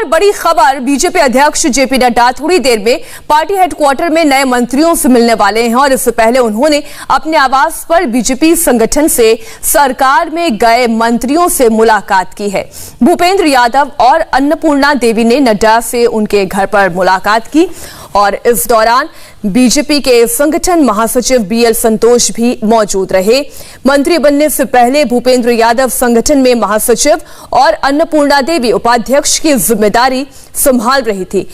और बड़ी खबर, बीजेपी अध्यक्ष जेपी नड्डा थोड़ी देर में पार्टी हेडक्वार्टर में नए मंत्रियों से मिलने वाले हैं और इससे पहले उन्होंने अपने आवास पर बीजेपी संगठन से सरकार में गए मंत्रियों से मुलाकात की है। भूपेंद्र यादव और अन्नपूर्णा देवी ने नड्डा से उनके घर पर मुलाकात की और इस दौरान बीजेपी के संगठन महासचिव बीएल संतोष भी मौजूद रहे। मंत्री बनने से पहले भूपेंद्र यादव संगठन में महासचिव और अन्नपूर्णा देवी उपाध्यक्ष की जिम्मेदारी संभाल रही थी।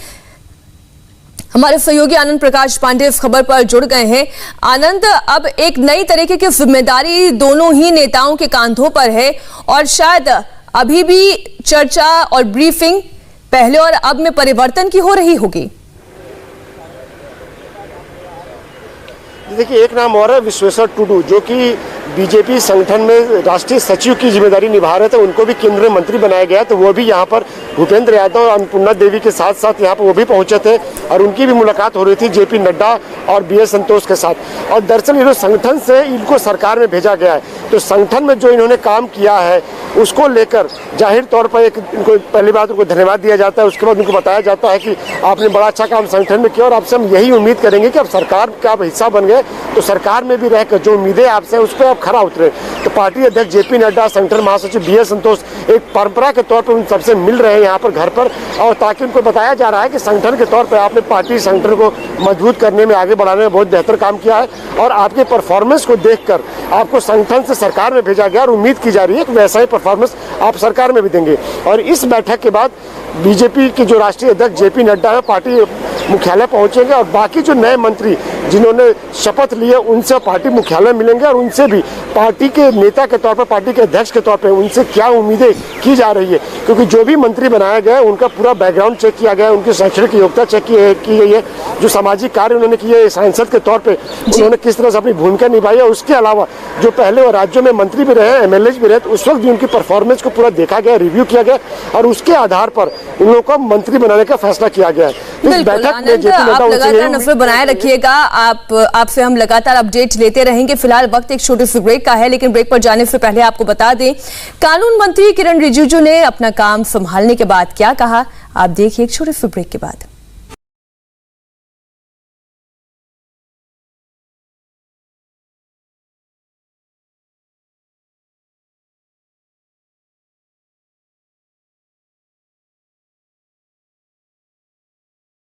हमारे सहयोगी आनंद प्रकाश पांडे इस खबर पर जुड़ गए हैं। आनंद, अब एक नई तरीके की जिम्मेदारी दोनों ही नेताओं के कांधों पर है और शायद अभी भी चर्चा और ब्रीफिंग पहले और अब में परिवर्तन की हो रही होगी। देखिए, एक नाम और है विश्वेश्वर टुडू, जो कि बीजेपी संगठन में राष्ट्रीय सचिव की जिम्मेदारी निभा रहे थे। उनको भी केंद्रीय मंत्री बनाया गया, तो वो भी यहाँ पर भूपेंद्र यादव और अन्नपूर्णा देवी के साथ साथ यहाँ पर वो भी पहुंचे थे और उनकी भी मुलाकात हो रही थी जेपी नड्डा और बीएल संतोष के साथ। और दरअसल इन्होंने संगठन से इनको सरकार में भेजा गया है, तो संगठन में जो इन्होंने काम किया है उसको लेकर जाहिर तौर पर इनको पहली बात उनको धन्यवाद दिया जाता है। उसके बाद उनको बताया जाता है कि आपने बड़ा अच्छा काम संगठन में किया और आपसे हम यही उम्मीद करेंगे कि अब सरकार का आप हिस्सा बन गए तो सरकार में भी रहकर जो उम्मीदें आपसे उस पर आप खरा उतरे। तो पार्टी अध्यक्ष जेपी नड्डा, संगठन महासचिव बीएल संतोष एक परंपरा के तौर पर उन सबसे मिल रहे हैं यहाँ पर घर पर, और ताकि उनको बताया जा रहा है कि संगठन के तौर पर आपने पार्टी संगठन को मजबूत करने में, आगे बढ़ाने में बहुत बेहतर काम किया है और आपके परफॉर्मेंस को देखकर आपको संगठन से सरकार में भेजा गया और उम्मीद की जा रही है कि वैसा ही परफॉर्मेंस आप सरकार में भी देंगे। और इस बैठक के बाद बीजेपी के जो राष्ट्रीय अध्यक्ष जेपी नड्डा है पार्टी मुख्यालय पहुंचेंगे और बाकी जो नए मंत्री जिन्होंने शपथ ली है उनसे पार्टी मुख्यालय मिलेंगे और उनसे भी पार्टी के नेता के तौर पर, पार्टी के अध्यक्ष के तौर पर उनसे क्या उम्मीदें की जा रही है, क्योंकि जो भी मंत्री बनाया गया है उनका पूरा बैकग्राउंड चेक किया गया है, उनकी शैक्षणिक योग्यता चेक की गई है, जो सामाजिक कार्य उन्होंने किए, सांसद के तौर पर उन्होंने किस तरह से अपनी भूमिका निभाई है। उसके अलावा जो पहले वो राज्यों में मंत्री भी रहे, एमएलए भी रहे, तो उस वक्त भी उनकी परफॉर्मेंस को पूरा देखा गया, रिव्यू किया गया और उसके आधार पर उन लोगों को मंत्री बनाने का फैसला किया गया है। इस बैठक में आप लगातार नजर बनाए रखिएगा, आपसे हम लगातार अपडेट लेते रहेंगे। फिलहाल वक्त एक छोटे से ब्रेक का है, लेकिन ब्रेक पर जाने से पहले आपको बता दें कानून मंत्री किरण रिजिजू ने अपना काम संभालने के बाद क्या कहा, आप देखिए एक छोटे से ब्रेक के बाद।